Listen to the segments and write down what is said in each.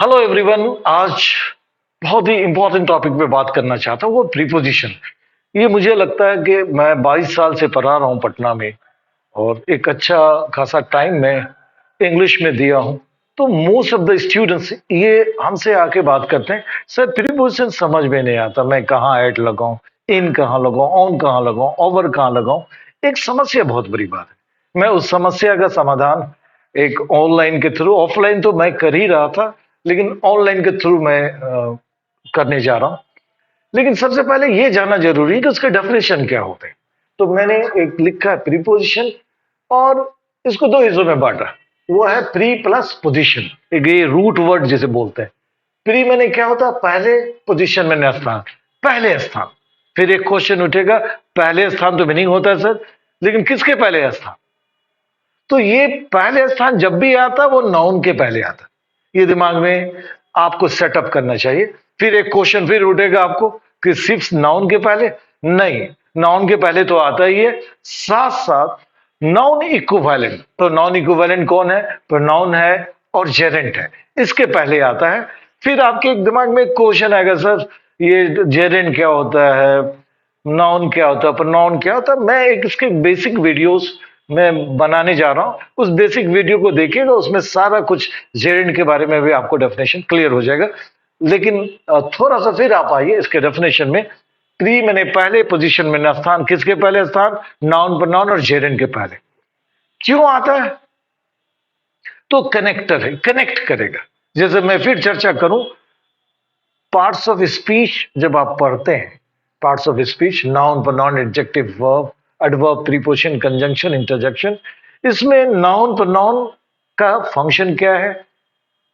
Hello everyone. आज बहुत ही important topic पे बात करना चाहता हूँ, वो प्रीपोजिशन। ये मुझे लगता है कि मैं 22 साल से पढ़ा रहा हूँ पटना में, और एक अच्छा खासा टाइम मैं इंग्लिश में दिया हूँ। तो मोस्ट ऑफ द स्टूडेंट्स ये हमसे आके बात करते हैं, सर प्रीपोजिशन समझ में नहीं आता, मैं कहाँ ऐड लगाऊं, इन कहाँ लगाऊं, ऑन कहाँ लगाऊं, ओवर कहाँ लगाऊं। एक समस्या बहुत बड़ी बात है। मैं उस समस्या का समाधान एक ऑनलाइन के थ्रू, ऑफलाइन तो मैं कर ही रहा था, लेकिन ऑनलाइन के थ्रू मैं करने जा रहा हूं। लेकिन सबसे पहले यह जानना जरूरी है कि उसके डेफिनेशन क्या होते हैं। तो मैंने एक लिखा है प्रीपोजिशन, और इसको दो हिस्सों में बांटा। वो है प्री प्लस पोजीशन, एक ये रूट वर्ड जिसे बोलते हैं। प्री मैंने क्या होता है, पहले पोजीशन में स्थान, पहले स्थान। फिर एक क्वेश्चन उठेगा, पहले स्थान तो मीनिंग होता है सर, लेकिन किसके पहले स्थान? तो ये पहले स्थान जब भी आता वो नाउन के पहले आता। ये दिमाग में आपको सेटअप करना चाहिए। फिर एक क्वेश्चन फिर उठेगा आपको कि सिर्फ नाउन के पहले? नहीं, नाउन के पहले तो आता ही है, साथ साथ नाउन इक्विवेलेंट। तो नाउन इक्विवेलेंट कौन है? प्रोनाउन है और जेरेंट है, इसके पहले आता है। फिर आपके दिमाग में एक क्वेश्चन आएगा, सर ये जेरेंट क्या होता है, नाउन क्या होता है, प्रोनाउन क्या होता है। मैं एक इसके बेसिक वीडियोस मैं बनाने जा रहा हूं, उस बेसिक वीडियो को देखिएगा, उसमें सारा कुछ जेरेंट के बारे में भी आपको डेफिनेशन क्लियर हो जाएगा। लेकिन थोड़ा सा फिर आप आइए इसके डेफिनेशन में। प्री मैंने पहले, पोजीशन में स्थान, किसके पहले स्थान? नाउन, प्रोनाउन और जेरेंट के पहले। क्यों आता है? तो कनेक्टर है, कनेक्ट करेगा। जैसे मैं फिर चर्चा करूं, पार्ट्स ऑफ स्पीच जब आप पढ़ते हैं, parts of speech, noun, pronoun, adjective, verb, adverb, preposition, conjunction, interjection, इसमें नाउन प्रोनाउन का फंक्शन क्या है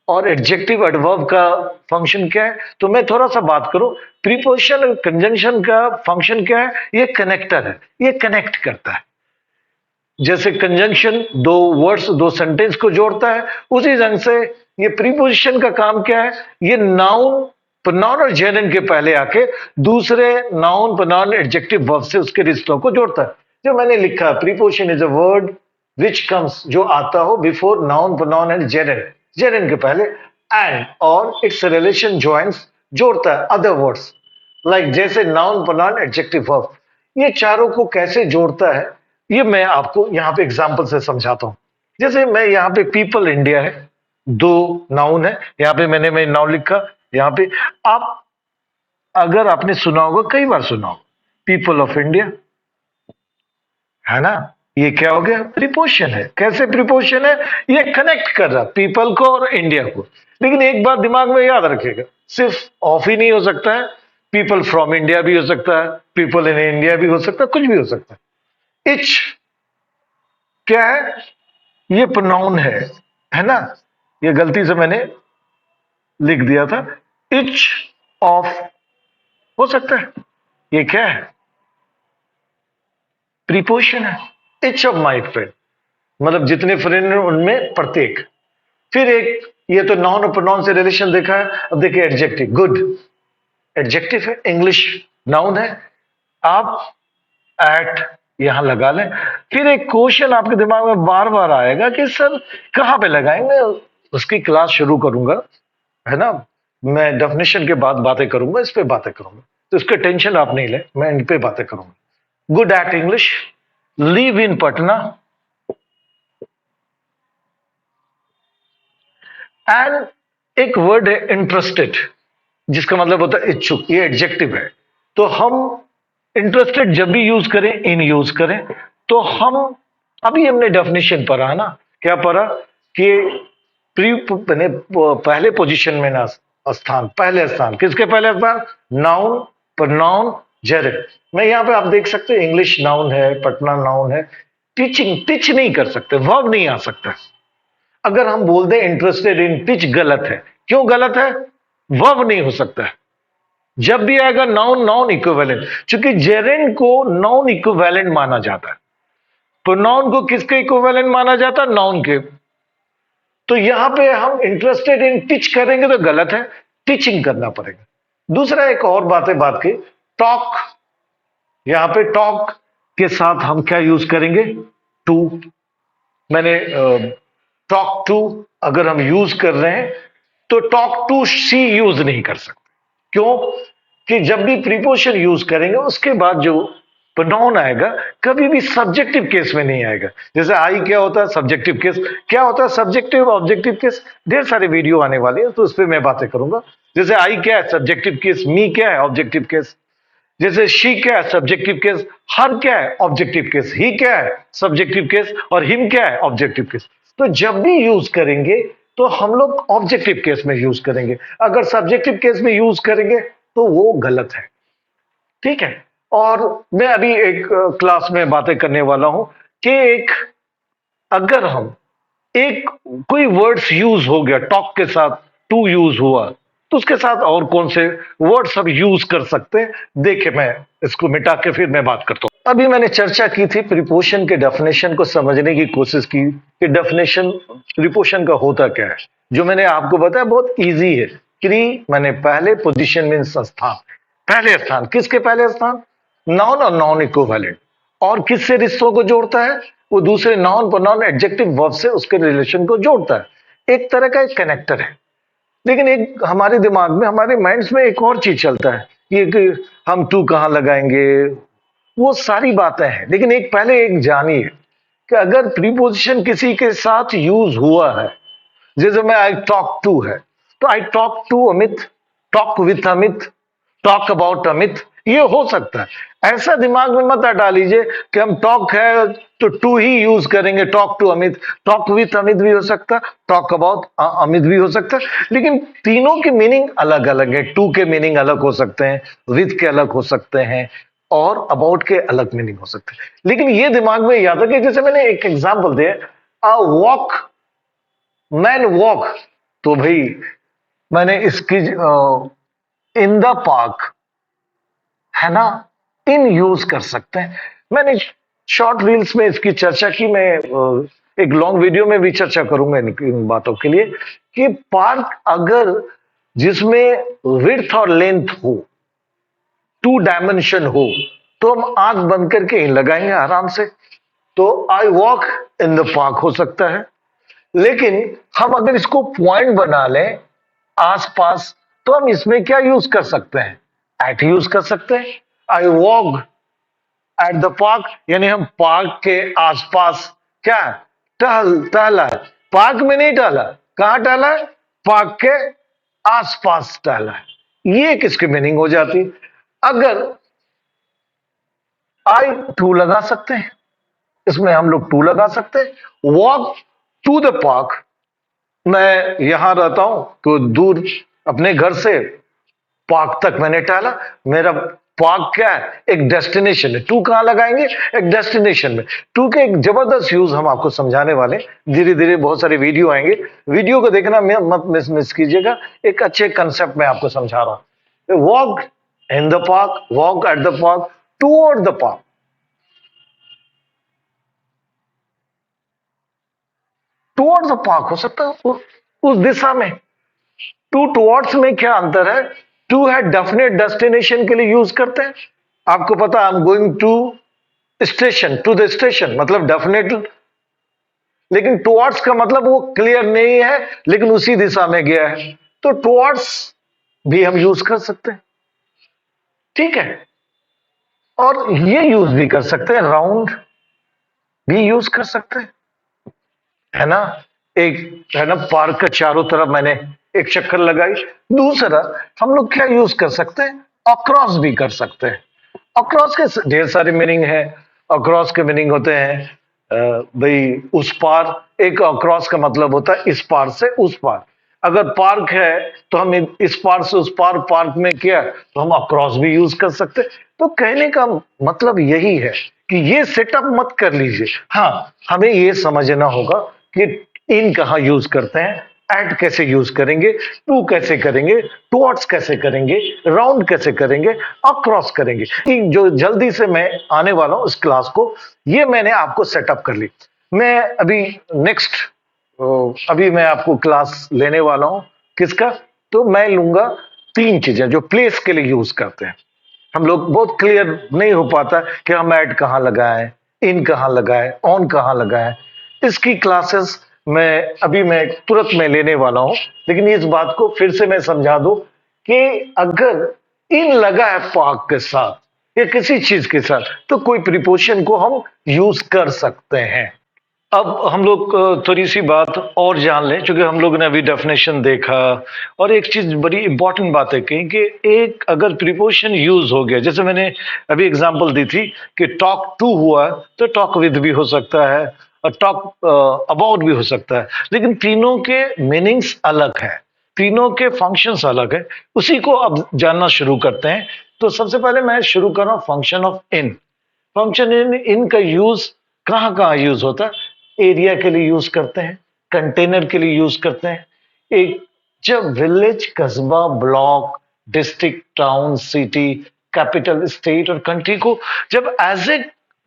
और एडजेक्टिव एडवर्ब का फंक्शन क्या है। तो मैं थोड़ा सा बात करूं, प्रीपोजिशन और कंजंक्शन का फंक्शन क्या है? ये कनेक्टर है, ये कनेक्ट करता है। जैसे कंजंक्शन दो वर्ड्स, दो सेंटेंस को जोड़ता है, उसी ढंग से ये प्रीपोजिशन का काम क्या है? ये नाउन, प्रोनाउन और जेरेंट के पहले आके दूसरे नाउन, प्रोनाउन, एडजेक्टिव, वर्ब से उसके रिश्तों को जोड़ता है। जो मैंने लिखा, preposition is a word which comes, जो आता हो before noun, pronoun and Geraint, Geraint के पहले, एंड और इट्स रिलेशन ज्वाइंस, जोड़ता है अदर वर्ड्स लाइक, जैसे नाउन, प्रोनाउन, एडजेक्टिव, वर्ब। ये चारों को कैसे जोड़ता है, ये मैं आपको यहां पे एग्जांपल से समझाता हूं। जैसे मैं यहां पे पीपल इंडिया है, दो नाउन है, यहां पे मैं नाउन लिखा। यहां पे आप, अगर आपने सुना होगा, कई बार सुना होगा, पीपल ऑफ इंडिया, है ना? ये क्या हो गया? प्रीपोजिशन है। कैसे प्रीपोजिशन है? ये कनेक्ट कर रहा पीपल को और इंडिया को। लेकिन एक बात दिमाग में याद रखिएगा, सिर्फ ऑफ ही नहीं हो सकता है, पीपल फ्रॉम इंडिया भी हो सकता है, पीपल इन इंडिया भी हो सकता है, कुछ भी हो सकता है। इच क्या है? ये प्रोनाउन है ना? ये गलती से मैंने लिख दिया था, इच ऑफ हो सकता है। ये क्या है? प्रीपोजिशन है। इच ऑफ माई फ्रेंड, मतलब जितने फ्रेंड हैं उनमें प्रत्येक। फिर एक, ये तो नाउन और प्रोनाउन से रिलेशन देखा है। अब देखिए एडजेक्टिव, गुड, एडजेक्टिव है, इंग्लिश नाउन है। आप एट यहां लगा लें। फिर एक क्वेश्चन आपके दिमाग में बार बार आएगा कि सर कहां पे लगाएंगे? उसकी क्लास शुरू करूंगा, है ना? मैं डेफिनेशन के बाद बातें करूंगा, इस पे बातें करूंगा, तो इसके टेंशन आप नहीं ले, मैं इन पे बातें करूंगा। Good at English, live in Patna, and एक वर्ड है इंटरेस्टेड, जिसका मतलब होता है इच्छुक, ये एडजेक्टिव है। तो हम इंटरेस्टेड जब भी यूज करें, इन यूज करें। तो हम, अभी हमने डेफिनेशन पढ़ा ना, क्या पढ़ा कि प्री पहले पोजीशन में ना स्थान, पहले स्थान, किसके पहले स्थान? Noun, pronoun, Geraint. मैं यहां पे आप देख सकते हैं, इंग्लिश नाउन है, पटना नाउन है। टीचिंग, टीच नहीं कर सकते, वर्ब नहीं आ सकता। अगर हम बोल दें इंटरेस्टेड इन टीच, गलत है। क्यों गलत है? वर्ब नहीं हो सकता है। जब भी आएगा नाउन, नाउन इक्विवेलेंट, क्योंकि जेरेंट को नाउन इक्विवेलेंट माना जाता है। प्रोनाउन को किसके इक्विवेलेंट माना जाता है? नाउन के। तो यहां पे हम इंटरेस्टेड इन टीच करेंगे तो गलत है, टीचिंग करना पड़ेगा। दूसरा एक और बात है, बात की, टॉक। यहां पे टॉक के साथ हम क्या यूज करेंगे? टू। मैंने टॉक टू अगर हम यूज कर रहे हैं, तो टॉक टू सी यूज नहीं कर सकते। क्यों? कि जब भी प्रीपोजिशन यूज करेंगे उसके बाद जो प्रोनाउन आएगा कभी भी सब्जेक्टिव केस में नहीं आएगा। जैसे आई क्या होता है? Subjective case. क्या होता है सब्जेक्टिव ऑब्जेक्टिव केस? ढेर सारे वीडियो आने वाले हैं तो उस पर मैं बातें करूंगा। जैसे आई क्या है? Subjective case. मी क्या है? Objective case. जैसे शी क्या है? Subjective case. हर क्या है? Objective case. ही क्या है? Subjective case. और हिम क्या है? Objective case. तो जब भी यूज करेंगे तो हम लोग ऑब्जेक्टिव केस में यूज करेंगे। अगर सब्जेक्टिव केस में यूज करेंगे तो वो गलत है। ठीक है। और मैं अभी एक क्लास में बातें करने वाला हूं कि एक अगर हम एक कोई वर्ड्स यूज हो गया, टॉक के साथ टू यूज हुआ, तो उसके साथ और कौन से वर्ड्स हम यूज कर सकते हैं? देखिए, मैं इसको मिटा के फिर मैं बात करता हूं। अभी मैंने चर्चा की थी प्रीपोजिशन के डेफिनेशन को समझने की कोशिश की कि डेफिनेशन प्रीपोजिशन का होता क्या है। जो मैंने आपको बताया बहुत इजी है। प्री माने पहले, पोजीशन मीन्स स्थान। पहले स्थान। किसके पहले स्थान? नाउन और नॉन इक्विवेलेंट। और किससे रिश्तों को जोड़ता है? वो दूसरे नाउन प्रोनाउन एडजेक्टिव वर्ब से उसके रिलेशन को जोड़ता है। एक तरह का एक कनेक्टर है। लेकिन एक हमारे दिमाग में, हमारे माइंड्स में एक और चीज चलता है, ये कि हम टू कहां लगाएंगे, वो सारी बातें हैं। लेकिन एक पहले एक जानिए कि अगर प्रीपोजिशन किसी के साथ यूज हुआ है, जैसे मैं आई टॉक टू है, तो I talk to Amit, talk with Amit, talk about Amit, ये हो सकता है। ऐसा दिमाग में मत हटा लीजिए कि हम टॉक है तो टू ही यूज करेंगे, talk to Amit. Talk with Amit भी हो सकता है, टॉक अबाउट अमित भी हो सकता है। लेकिन तीनों की मीनिंग अलग अलग है। टू के मीनिंग अलग हो सकते हैं, विथ के अलग हो सकते हैं, और अबाउट के अलग मीनिंग हो सकते हैं। लेकिन ये दिमाग में याद है कि जैसे मैंने एक एग्जाम्पल दिया, अ वॉक, मैन वॉक, तो भाई मैंने इसकी इन द पार्क, है ना, इन यूज कर सकते हैं। मैंने शॉर्ट रील्स में इसकी चर्चा की। मैं एक लॉन्ग वीडियो में भी चर्चा करूंगा इन बातों के लिए कि पार्क अगर जिसमें विड्थ और लेंथ हो, टू डायमेंशन हो, तो हम आंख बंद करके ही लगाएंगे आराम से। तो I walk in the park हो सकता है। लेकिन हम अगर इसको पॉइंट बना लें आसपास, तो हम इसमें क्या यूज कर सकते हैं? एट यूज कर सकते हैं। I walk at the park, यानी हम पार्क के आसपास क्या टहला है। पार्क में नहीं टहला। कहां टहला है? पार्क के आसपास टहला है। ये किसकी मीनिंग हो जाती? अगर आई टू लगा सकते हैं, इसमें हम लोग टू लगा सकते हैं। वॉक टू द पार्क, मैं यहां रहता हूं तो दूर अपने घर से पार्क तक मैंने टहला। मेरा पार्क क्या है? एक डेस्टिनेशन है। टू कहां लगाएंगे? एक डेस्टिनेशन में। टू के एक जबरदस्त यूज हम आपको समझाने वाले। धीरे धीरे बहुत सारे वीडियो आएंगे, वीडियो को देखना मत मिस कीजिएगा। एक अच्छे कंसेप्ट में आपको समझा रहा हूं। Walk in the park, walk at the park, toward the park. Toward the park हो सकता है, उस दिशा में। टू टुवर्ड्स में क्या अंतर है? टू है डेफिनेट डेस्टिनेशन के लिए यूज करते हैं। आपको पता, I am going to station, to the station मतलब डेफिनेट। लेकिन टुवर्ड्स का मतलब वो क्लियर नहीं है, लेकिन उसी दिशा में गया है, तो टुवर्ड्स भी हम यूज कर सकते हैं। ठीक है। और ये यूज भी कर सकते हैं, राउंड भी यूज कर सकते हैं, है ना। एक है ना, पार्क के चारों तरफ मैंने एक चक्कर लगाई। दूसरा, हम लोग क्या यूज कर सकते हैं? अक्रॉस भी कर सकते हैं। अक्रॉस के ढेर सारे मीनिंग है। अक्रॉस के मीनिंग होते हैं भाई उस पार। एक अक्रॉस का मतलब होता है इस पार से उस पार। अगर पार्क है तो हम इस पार से उस पार, पार्क में क्या, तो हम अक्रॉस भी यूज कर सकते हैं। तो कहने का मतलब यही है कि ये सेटअप मत कर लीजिए। हाँ, हमें ये समझना होगा कि इन कहाँ यूज करते हैं, एट कैसे यूज करेंगे, टू कैसे करेंगे, टुवर्ड्स कैसे करेंगे, राउंड कैसे करेंगे, अक्रॉस करेंगे। जो जल्दी से मैं आने वाला हूं इस क्लास को, ये मैंने आपको सेटअप कर ली। मैं अभी नेक्स्ट, अभी मैं आपको क्लास लेने वाला हूं किसका, तो मैं लूंगा तीन चीजें जो प्लेस के लिए यूज करते हैं। हम लोग बहुत क्लियर नहीं हो पाता कि हम ऐड कहां लगाएं, इन कहां लगाएं, ऑन कहां लगाएं। इसकी क्लासेस मैं तुरंत में लेने वाला हूं, लेकिन इस बात को फिर से मैं समझा दूं कि अगर इन लगा है पाक के साथ या किसी चीज के साथ, तो कोई प्रीपोजिशन को हम यूज कर सकते हैं। अब हम लोग थोड़ी सी बात और जान लें, क्योंकि हम लोग ने अभी डेफिनेशन देखा, और एक चीज बड़ी इंपॉर्टेंट बात है कहीं कि एक अगर प्रीपोजिशन यूज हो गया, जैसे मैंने अभी एग्जांपल दी थी कि टॉक टू हुआ, तो टॉक विद भी हो सकता है और टॉक अबाउट भी हो सकता है, लेकिन तीनों के मीनिंग्स अलग है, तीनों के फंक्शंस अलग है। उसी को अब जानना शुरू करते हैं। तो सबसे पहले मैं शुरू कर रहा हूं function of in. Function in का यूज कहां कहां यूज होता है? एरिया के लिए यूज करते हैं, कंटेनर के लिए यूज करते हैं। एक जब विलेज, कस्बा, block, district, town, city, capital, state और कंट्री को जब as a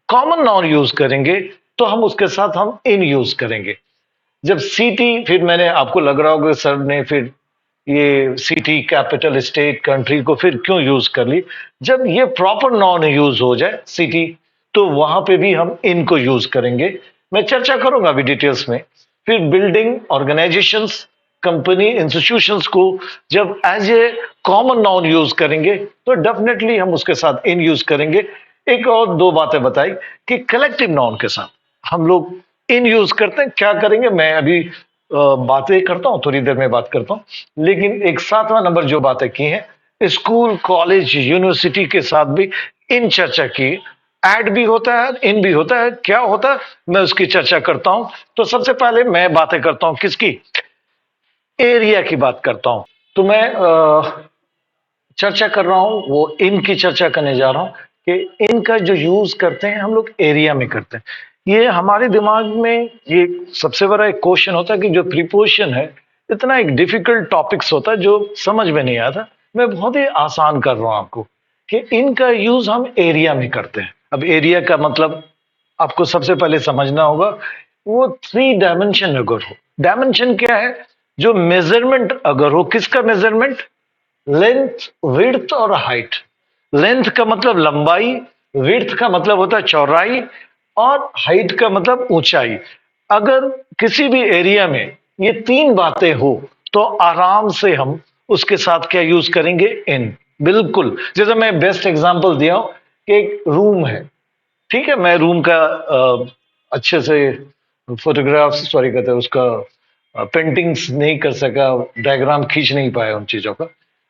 common noun use करेंगे, तो हम उसके साथ हम इन यूज करेंगे। जब सिटी, फिर मैंने आपको लग रहा होगा सर ने फिर ये सिटी, कैपिटल, स्टेट, कंट्री को फिर क्यों यूज कर ली? जब ये प्रॉपर नॉन यूज हो जाए सिटी, तो वहां पे भी हम इनको यूज करेंगे। मैं चर्चा करूंगा अभी डिटेल्स में। फिर बिल्डिंग, ऑर्गेनाइजेशंस, कंपनी, इंस्टीट्यूशंस को जब as a common noun use करेंगे, तो डेफिनेटली हम उसके साथ इन यूज करेंगे। एक और दो बातें बताई कि कलेक्टिव नाउन के साथ हम लोग इन यूज करते हैं। क्या करेंगे मैं अभी बातें करता हूं, थोड़ी देर में बात करता हूं, लेकिन एक सातवां नंबर जो बातें की हैं, स्कूल, कॉलेज, यूनिवर्सिटी के साथ भी इन चर्चा की। ऐड भी होता है, इन भी होता है। क्या होता है मैं उसकी चर्चा करता हूं। तो सबसे पहले मैं बातें करता हूं किसकी? एरिया की बात करता हूं। तो मैं चर्चा कर रहा हूं, वो इन की चर्चा करने जा रहा हूं कि इनका जो यूज करते हैं हम लोग एरिया में करते हैं। ये हमारे दिमाग में ये सबसे बड़ा एक क्वेश्चन होता है कि जो प्रीपोजिशन है, इतना एक डिफिकल्ट टॉपिक्स होता है जो समझ में नहीं आता। मैं बहुत ही आसान कर रहा हूं आपको कि इनका यूज हम एरिया में करते हैं। अब एरिया का मतलब आपको सबसे पहले समझना होगा, वो थ्री डायमेंशन अगर हो। डायमेंशन क्या है? जो मेजरमेंट अगर हो, किसका मेजरमेंट? लेंथ, विड्थ और हाइट। लेंथ का मतलब लंबाई, विड्थ का मतलब होता है चौड़ाई, और हाइट का मतलब ऊंचाई। अगर किसी भी एरिया में ये तीन बातें हो, तो आराम से हम उसके साथ क्या यूज करेंगे? इन। बिल्कुल, जैसे मैं बेस्ट एग्जांपल दिया हूं कि एक रूम है, ठीक है, मैं रूम का अच्छे से फोटोग्राफ, सॉरी कहते हैं उसका, पेंटिंग्स नहीं कर सका, डायग्राम खींच नहीं पाया उन चीजों का।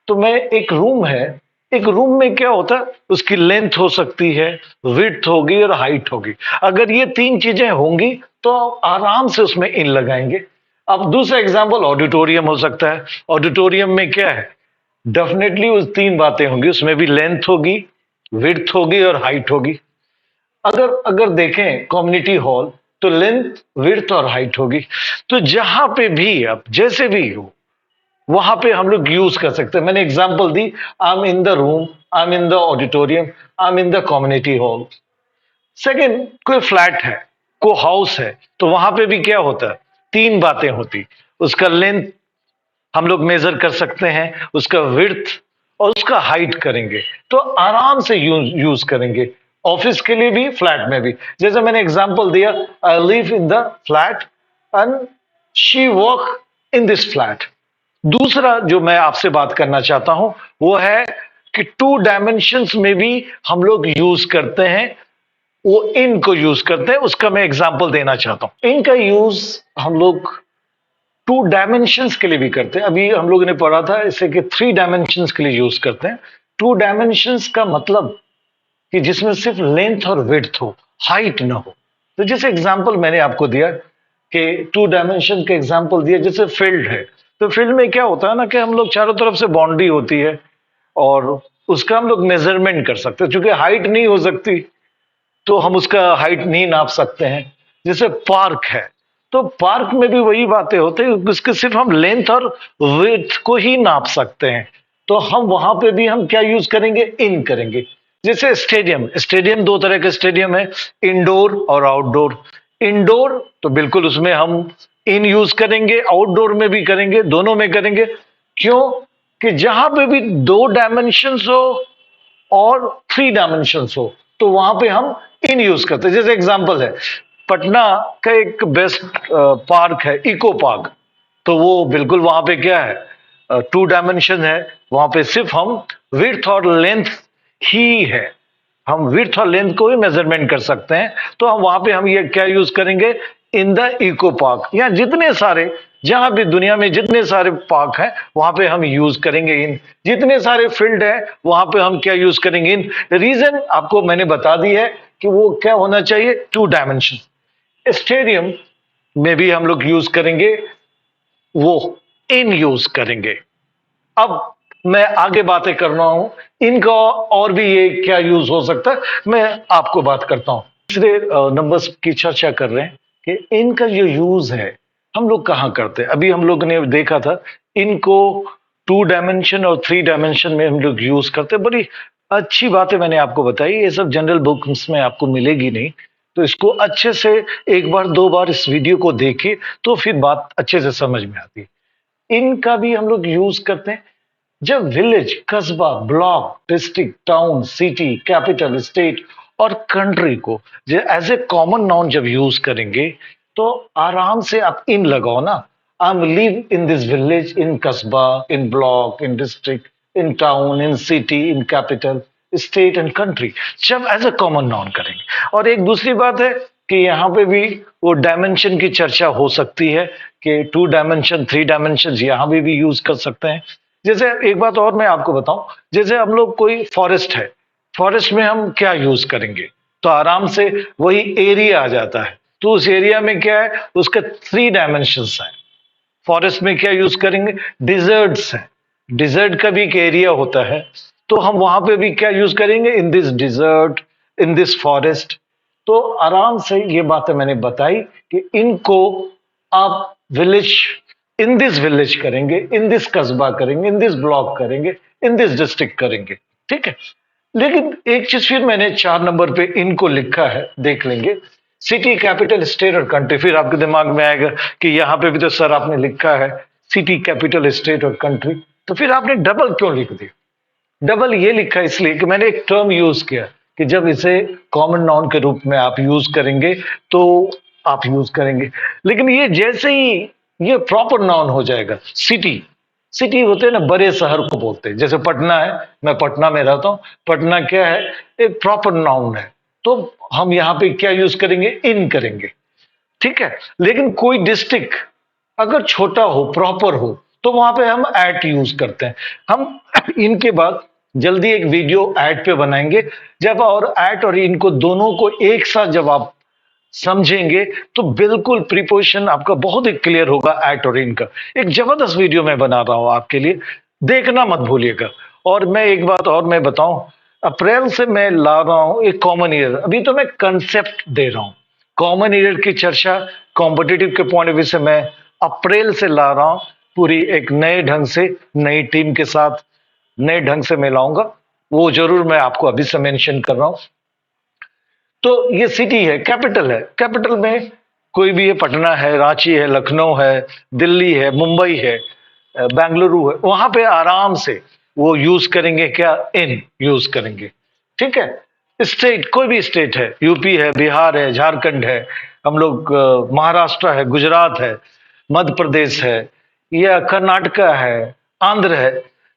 तो मैं, एक रूम है, एक रूम में क्या होता है, उसकी लेंथ हो सकती है, विड्थ होगी और हाइट होगी। अगर ये तीन चीजें होंगी, तो आराम से उसमें इन लगाएंगे। अब दूसरा एग्जांपल ऑडिटोरियम हो सकता है। ऑडिटोरियम में क्या है? डेफिनेटली उस तीन बातें होंगी, उसमें भी लेंथ होगी, विड्थ होगी और हाइट होगी। अगर अगर देखें कम्युनिटी हॉल, तो लेंथ, विड्थ और हाइट होगी। तो जहां पे भी आप जैसे भी हो, वहां पे हम लोग यूज कर सकते हैं। मैंने example the, I am in the room, I am in the auditorium, I am in the community hall. Second, कोई फ्लैट है, को हाउस है, तो वहां पे भी क्या होता है? तीन बातें होती। उसका लेंथ हम लोग मेजर कर सकते हैं, उसका विड्थ और उसका हाइट करेंगे, तो आराम से यूज करेंगे। ऑफिस के लिए भी, फ्लैट में भी। जैसे मैंने एग्जांपल दिया, I live in the flat and she work in this flat. दूसरा जो मैं आपसे बात करना चाहता हूं, वो है कि टू डायमेंशंस में भी हम लोग यूज करते हैं, वो इन को यूज करते हैं। उसका मैं एग्जांपल देना चाहता हूं। इनका यूज हम लोग टू डायमेंशंस के लिए भी करते हैं। अभी हम लोगों ने पढ़ा था इसे कि थ्री डायमेंशंस के लिए यूज करते हैं। टू डायमेंशंस का मतलब कि जिसमें सिर्फ लेंथ और विड्थ हो, हाइट ना हो। तो जैसे एग्जांपल मैंने आपको दिया कि टू डायमेंशन के एग्जांपल दिया, जैसे फील्ड है, तो फील्ड में क्या होता है ना कि हम लोग चारों तरफ से बाउंड्री होती है, और उसका हम लोग मेजरमेंट कर सकते हैं। चूंकि हाइट नहीं हो सकती, तो हम उसका हाइट नहीं नाप सकते हैं। जैसे पार्क है, तो पार्क में भी वही बातें होती है, उसके सिर्फ हम लेंथ और विड्थ को ही नाप सकते हैं। तो हम वहां पे भी हम क्या यूज करेंगे? इन करेंगे। जैसे स्टेडियम, स्टेडियम दो तरह के स्टेडियम है, इंडोर और आउटडोर। इंडोर तो बिल्कुल उसमें हम इन यूज करेंगे, आउटडोर में भी करेंगे, दोनों में करेंगे। क्यों? कि जहां पे भी दो डायमेंशंस हो और थ्री डायमेंशंस हो, तो वहां पे हम इन यूज करते हैं। जैसे एग्जांपल है, पटना का एक बेस्ट पार्क है इको पार्क। तो वो बिल्कुल वहां पे क्या है, 2 डायमेंशन है। वहां पे सिर्फ हम विड्थ और लेंथ ही है, हम विड्थ और लेंथ को ही मेजरमेंट कर सकते हैं। तो हम वहां पे हम ये क्या यूज करेंगे, इन द इको पार्क, या जितने सारे, जहां भी दुनिया में जितने सारे पार्क हैं वहां पे हम यूज करेंगे इन, जितने सारे फील्ड है वहां पे हम क्या यूज करेंगे इन। रीजन आपको मैंने बता दी है कि वो क्या होना चाहिए, 2 डायमेंशन। स्टेडियम में भी हम लोग यूज करेंगे, वो इन यूज करेंगे। अब मैं आगे बातें कर रहा हूं इनका, और भी ये क्या यूज हो सकता है मैं आपको बात करता हूं। तीसरे नंबर्स की चर्चा कर रहे हैं कि इनका जो यूज है हम लोग कहां करते हैं। अभी हम लोग ने देखा था इनको 2 डायमेंशन और 3 डायमेंशन में हम लोग यूज करते हैं। बड़ी अच्छी बात है, मैंने आपको बताई, ये सब जनरल बुक्स में आपको मिलेगी नहीं। तो इसको अच्छे से एक बार 2 बार इस वीडियो को देखिए तो फिर बात अच्छे से समझ में आती है। इनका भी हम लोग यूज करते हैं जब विलेज, कस्बा, block, district, town, city, capital, state और कंट्री को एज ए कॉमन नाउन जब यूज करेंगे तो आराम से आप इन लगाओ ना। I am live in this village, in कस्बा, in block, in district, in town, in city, in capital, state and country, जब एज ए कॉमन नाउन करेंगे। और एक दूसरी बात है कि यहाँ पे भी वो डायमेंशन की चर्चा हो सकती है कि 2 डायमेंशन, 3 डायमेंशन यहाँ भी यूज कर सकते हैं। जैसे एक बात और मैं आपको बताऊं, जैसे हम लोग कोई फॉरेस्ट है, फॉरेस्ट में हम क्या यूज करेंगे, तो आराम से वही एरिया आ जाता है। तो उस एरिया में क्या है, उसका 3 डायमेंशंस है। फॉरेस्ट में क्या यूज करेंगे, डिजर्ट्स है, डिजर्ट का भी एक एरिया होता है। तो हम वहां पे भी क्या यूज करेंगे, in this desert, in this forest. तो आराम से ये बातें मैंने बताई कि इनको आप विलेज, इन दिस विलेज करेंगे, इन दिस कस्बा करेंगे, इन दिस ब्लॉक करेंगे, इन दिस डिस्ट्रिक्ट करेंगे, ठीक है। लेकिन एक चीज फिर मैंने 4 नंबर पे इनको लिखा है, देख लेंगे, सिटी, कैपिटल, स्टेट और कंट्री। फिर आपके दिमाग में आएगा कि यहां पे भी तो सर आपने लिखा है सिटी, कैपिटल, स्टेट और कंट्री, तो फिर आपने डबल क्यों लिख दिया। डबल ये लिखा इसलिए कि मैंने एक टर्म यूज किया कि जब इसे कॉमन नाउन के रूप में आप यूज करेंगे तो आप यूज करेंगे। लेकिन ये जैसे ही ये प्रॉपर नाउन हो जाएगा, सिटी, सिटी होते हैं ना, बड़े शहर को बोलते हैं। जैसे पटना है, मैं पटना में रहता हूं, पटना क्या है, एक प्रॉपर नाउन है। तो हम यहां पे क्या यूज करेंगे, इन करेंगे, ठीक है। लेकिन कोई डिस्ट्रिक्ट अगर छोटा हो, प्रॉपर हो, तो वहां पे हम एट यूज करते हैं। हम इनके बाद जल्दी एक वीडियो एट पे बनाएंगे, जब और एट और इनको दोनों को एक साथ जब आप समझेंगे तो बिल्कुल प्रीपोजिशन आपका बहुत ही क्लियर होगा एट और इन का। एक जबरदस्त वीडियो मैं बना रहा हूं आपके लिए, देखना मत भूलिएगा। और मैं एक बात और मैं बताऊं, अप्रैल से मैं ला रहा हूं एक कॉमन ईयर। अभी तो मैं कंसेप्ट दे रहा हूं, कॉमन ईयर की चर्चा कॉम्पिटिटिव के पॉइंट ऑफ व्यू से मैं अप्रैल से ला रहा हूं, पूरी एक नए ढंग से, नई टीम के साथ नए ढंग से मैं लाऊंगा। वो जरूर मैं आपको अभी से मेंशन कर रहा हूं। तो ये सिटी है, कैपिटल है, कैपिटल में कोई भी है, पटना है, रांची है, लखनऊ है, दिल्ली है, मुंबई है, बेंगलुरु है, वहां पे आराम से वो यूज करेंगे क्या, इन यूज करेंगे, ठीक है। स्टेट, कोई भी स्टेट है, यूपी है, बिहार है, झारखंड है, हम लोग महाराष्ट्र है, गुजरात है, मध्य प्रदेश है, या कर्नाटका है, आंध्र है,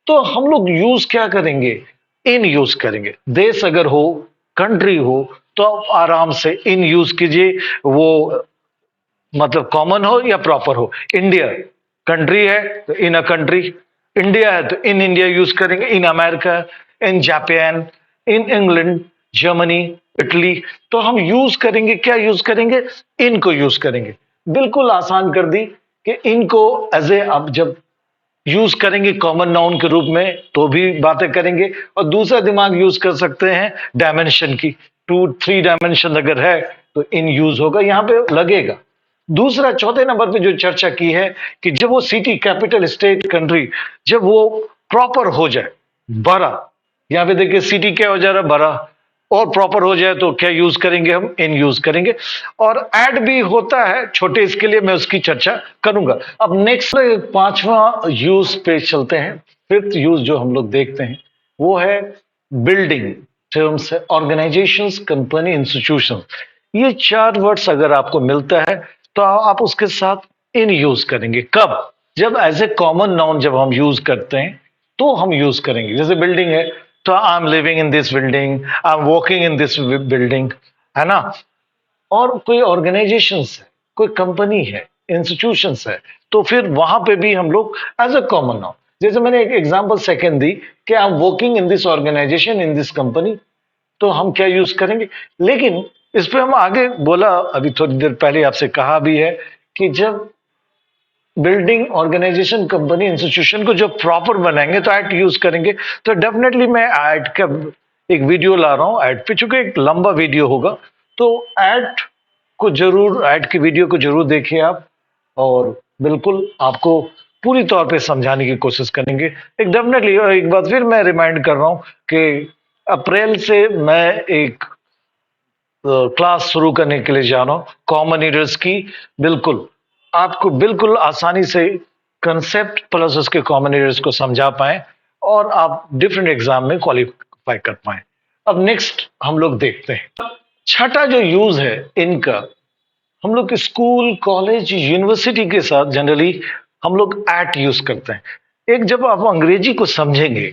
तो हम लोग यूज क्या करेंगे, इन यूज करेंगे। देश अगर हो, कंट्री हो, तो आप आराम से इन यूज कीजिए, वो मतलब कॉमन हो या प्रॉपर हो। इंडिया कंट्री है तो इन अ कंट्री, इंडिया है तो इन इंडिया यूज करेंगे, in America, in Japan, in England, Germany, Italy. तो हम यूज करेंगे क्या, यूज करेंगे, इनको यूज करेंगे। बिल्कुल आसान कर दी कि इनको एज ए, अब जब यूज करेंगे कॉमन नाउन के रूप में तो भी बातें करेंगे, और दूसरा दिमाग यूज कर सकते हैं डायमेंशन की, 2 3 डायमेंशन अगर है तो इन यूज होगा, यहां पे लगेगा। दूसरा, चौथे नंबर पे जो चर्चा की है कि जब वो सिटी, कैपिटल, स्टेट, कंट्री जब वो प्रॉपर हो जाए, बड़ा, यहां पे देखिए सिटी क्या हो जा रहा है, बड़ा, और प्रॉपर हो जाए तो क्या यूज करेंगे, हम इन यूज करेंगे। और ऐड भी होता है छोटे, इसके लिए मैं उसकी चर्चा करूंगा। अब नेक्स्ट 5वां यूज पे चलते हैं। 5th यूज जो हम लोग देखते हैं वो है बिल्डिंग टर्म्स है, ऑर्गेनाइजेशंस, कंपनी, इंस्टीट्यूशन। ये चार वर्ड्स अगर आपको मिलता है तो आप उसके साथ इन यूज करेंगे। कब? जब एज ए कॉमन नाउन जब हम यूज करते हैं तो हम यूज करेंगे। जैसे बिल्डिंग है तो I am living in this building, I am working in this building, है ना। और कोई ऑर्गेनाइजेशंस है, कोई कंपनी है, इंस्टीट्यूशंस है, तो फिर वहां पे भी हम लोग एज अ कॉमन नाउन, जैसे मैंने एक एग्जांपल सेकंड दी कि I am working in this organisation in this company, तो हम क्या यूज करेंगे। लेकिन इस पे हम आगे बोला, अभी थोड़ी देर पहले आपसे कहा भी है कि जब बिल्डिंग ऑर्गेनाइजेशन कंपनी इंस्टीट्यूशन को जब प्रॉपर बनाएंगे तो एट यूज करेंगे। तो डेफिनेटली मैं एड का एक वीडियो ला रहा हूं एड पे, चूंकि एक लंबा वीडियो होगा तो एड को जरूर, ऐड की वीडियो को जरूर देखिए आप, और बिल्कुल आपको पूरी तौर पे समझाने की कोशिश करेंगे। एक डेफिनेटली एक बात फिर मैं रिमाइंड कर रहा हूं कि अप्रैल से मैं एक क्लास शुरू करने के लिए जा रहा हूं कॉमन ईडर्स की। बिल्कुल आपको बिल्कुल आसानी से कंसेप्ट प्लस उसके कॉमन ईडर्स को समझा पाए और आप डिफरेंट एग्जाम में क्वालिफाई कर पाए। अब नेक्स्ट हम लोग देखते हैं छठा जो यूज है इनका। हम लोग स्कूल कॉलेज यूनिवर्सिटी के साथ जनरली हम लोग एट यूज करते हैं। एक जब आप अंग्रेजी को समझेंगे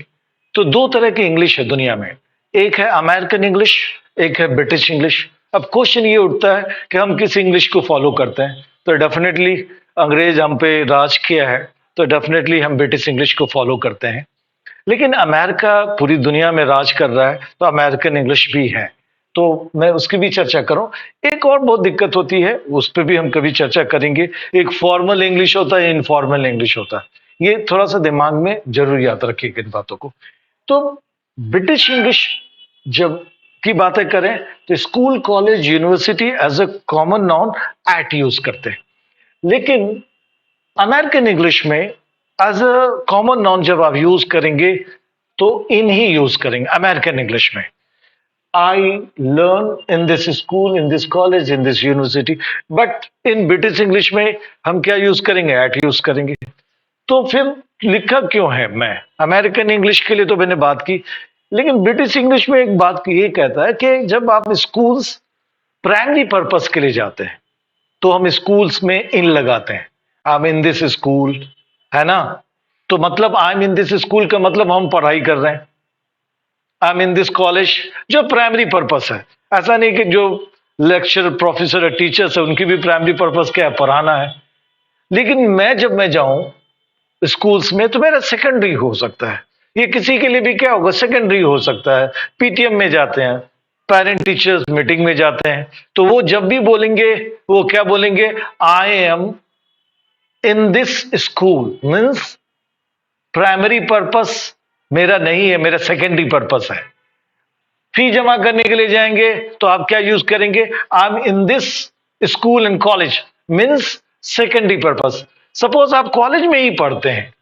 तो दो तरह की इंग्लिश है दुनिया में, एक है अमेरिकन इंग्लिश, एक है ब्रिटिश इंग्लिश। अब क्वेश्चन ये उठता है कि हम किस इंग्लिश को फॉलो करते हैं, तो डेफिनेटली अंग्रेज हम पे राज किया है तो डेफिनेटली हम ब्रिटिश इंग्लिश को फॉलो करते हैं। लेकिन अमेरिका पूरी दुनिया में राज कर रहा है तो अमेरिकन इंग्लिश भी है, तो मैं उसकी भी चर्चा करूं। एक और बहुत दिक्कत होती है, उस पर भी हम कभी चर्चा करेंगे। एक फॉर्मल इंग्लिश होता है, इनफॉर्मल इंग्लिश होता है, ये थोड़ा सा दिमाग में जरूर याद रखिएगा इन बातों को। तो ब्रिटिश इंग्लिश जब की बातें करें तो school college university as a common noun at use करते हैं। लेकिन अमेरिकन इंग्लिश में एज अ कॉमन नाउन जब आप यूज करेंगे तो इन ही यूज करेंगे अमेरिकन इंग्लिश में। I learn in this school, in this college, in this university. But in British English में हम क्या यूज करेंगे? एट यूज करेंगे। तो फिर लिखा क्यों है? मैं अमेरिकन इंग्लिश के लिए तो मैंने बात की, लेकिन ब्रिटिश इंग्लिश में एक बात ये कहता है कि जब आप स्कूल्स प्राइमरी पर्पस के लिए जाते हैं तो हम स्कूल्स में इन लगाते हैं। I am in this school, है ना। तो मतलब I am in this school का मतलब हम पढ़ाई कर रहे हैं। I am in this college जो प्राइमरी पर्पस है, ऐसा नहीं कि जो लेक्चर प्रोफेसर टीचर्स है उनकी भी प्राइमरी पर्पस क्या है? पढ़ाना है। लेकिन जब मैं जाऊं स्कूल्स में तो मेरा सेकेंडरी हो सकता है। ये किसी के लिए भी क्या होगा? सेकेंडरी हो सकता है। पीटीएम में जाते हैं, पेरेंट टीचर्स मीटिंग में जाते हैं, तो वो जब भी बोलेंगे वो क्या बोलेंगे? I am in this school means primary purpose मेरा नहीं है, मेरा सेकेंडरी पर्पस है। फी जमा करने के लिए जाएंगे तो आप क्या यूज करेंगे? I am in this school and college means secondary purpose. Suppose आप कॉलेज में ही पढ़ते हैं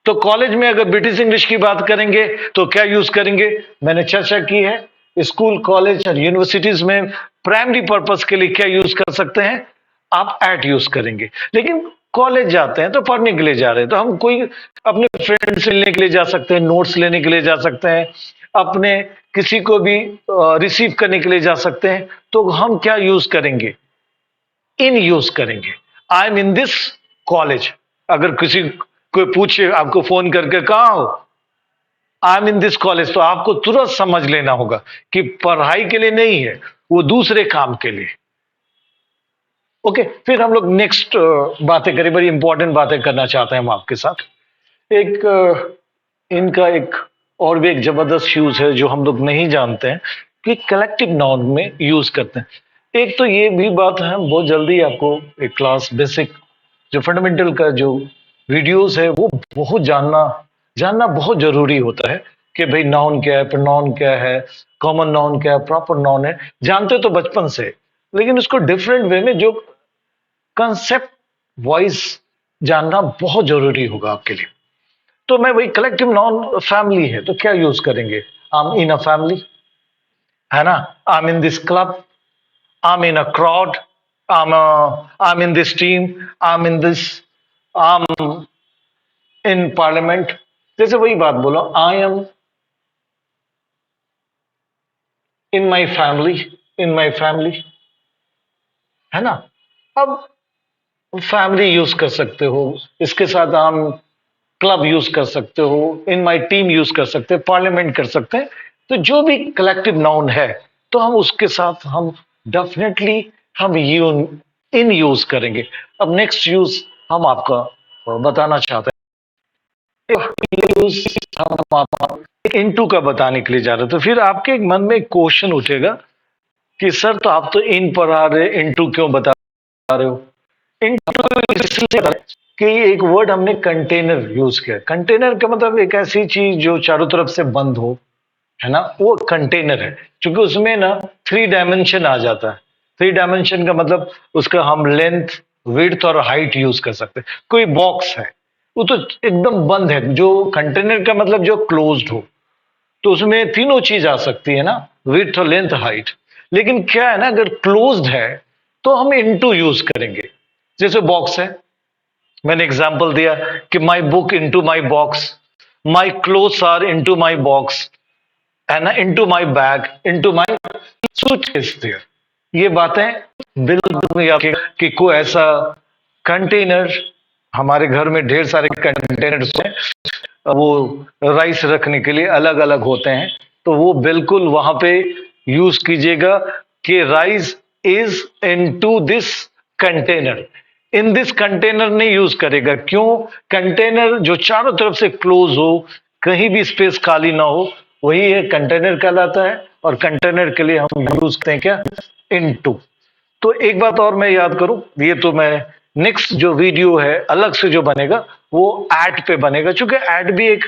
तो कॉलेज में अगर ब्रिटिश इंग्लिश की बात करेंगे तो क्या यूज करेंगे? मैंने चर्चा की है स्कूल कॉलेज और यूनिवर्सिटीज में प्राइमरी पर्पस के लिए क्या यूज कर सकते हैं? आप एट यूज करेंगे। लेकिन कॉलेज जाते हैं तो पढ़ने के लिए जा रहे हैं, तो हम कोई अपने फ्रेंड से लेने के लिए जा सकते हैं, नोट्स लेने के लिए जा सकते हैं, अपने किसी को भी रिसीव करने के लिए जा सकते हैं, तो हम क्या यूज करेंगे? इन यूज करेंगे। I am in this college. अगर किसी कोई पूछे आपको फोन करके कहाँ हो, I am in this college, तो आपको तुरंत समझ लेना होगा कि पढ़ाई के लिए नहीं है, वो दूसरे काम के लिए। ओके, फिर हम लोग नेक्स्ट बातें करें। बड़ी इंपॉर्टेंट बातें करना चाहते हैं हम आपके साथ। एक इनका एक और भी एक जबरदस्त यूज है जो हम लोग नहीं जानते हैं कि कलेक्टिव नाउन में यूज करते हैं। एक तो ये भी बात है, बहुत जल्दी आपको एक क्लास बेसिक जो फंडामेंटल का जो वीडियोस है वो बहुत जानना जानना बहुत जरूरी होता है कि भाई नाउन क्या है, प्रोनाउन क्या है, कॉमन नाउन क्या है, प्रॉपर नाउन है, जानते तो बचपन से, लेकिन उसको डिफरेंट वे में जो कंसेप्ट वाइज जानना बहुत जरूरी होगा आपके लिए। तो मैं वही कलेक्टिव नाउन फैमिली है तो क्या यूज करेंगे? I am in a family, है ना। I M in this club, I am in a crowd, I am in this team, I am in this, I am in parliament. जैसे वही बात बोलो, I am in my family, in my family, है ना। अब family use कर सकते हो, इसके साथ हम क्लब यूज कर सकते हो, इन माय टीम यूज कर सकते हैं, पार्लियामेंट कर सकते हैं। तो जो भी कलेक्टिव नाउन है, तो हम उसके साथ हम डेफिनेटली हम यू इन यूज करेंगे। अब नेक्स्ट यूज हम आपका बताना चाहते हैं, यूज हम आप इनटू का बताने के लिए जा रहे हैं। तो फिर आपके मन में एक क्वेश्चन उठेगा कि सर, तो आप तो इन पर आ रहे, इनटू क्यों बता रहे हो? इनटू इसलिए कि एक वर्ड हमने कंटेनर यूज किया। कंटेनर का मतलब एक ऐसी चीज जो चारों तरफ से बंद हो, है ना, वो कंटेनर है। क्योंकि उसमें ना 3 डायमेंशन आ जाता है। 3 डायमेंशन का मतलब उसका हम लेंथ, विड्थ और हाइट यूज कर सकते हैं। कोई बॉक्स है, वो तो एकदम बंद है। जो कंटेनर का मतलब जो क्लोज्ड हो, तो उसमें तीनों चीज आ सकती है ना, विड्थ और लेंथ, हाइट। लेकिन क्या है ना, अगर क्लोज्ड है तो हम इनटू यूज करेंगे। जैसे बॉक्स है, मैंने एग्जांपल दिया कि my book into my box, my clothes are into my box, है ना, into my bag, into my suitcase there. ये बातें बिल्कुल याद रखिएगा कि कोई ऐसा कंटेनर, हमारे घर में ढेर सारे कंटेनर्स हैं, वो राइस रखने के लिए अलग अलग होते हैं। तो वो बिल्कुल वहां पे यूज कीजिएगा कि rice is into this container. In this container नहीं यूज करेगा। क्यों? कंटेनर जो चारों तरफ से क्लोज हो, कहीं भी स्पेस खाली ना हो, वही है कंटेनर कहलाता है। और कंटेनर के लिए हम यूज करते हैं क्या? इनटू। तो एक बात और मैं याद करूं, ये तो मैं नेक्स्ट जो वीडियो है अलग से जो बनेगा, वो ऐड पे बनेगा। क्योंकि ऐड भी एक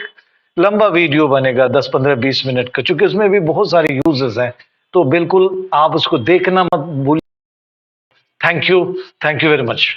लंबा वीडियो बनेगा, 10 15 20 मिनट का, क्योंकि उसमें भी बहुत सारे यूजेस हैं। तो बिल्कुल आप उसको देखना मत भूलिए। Thank you, thank you very much.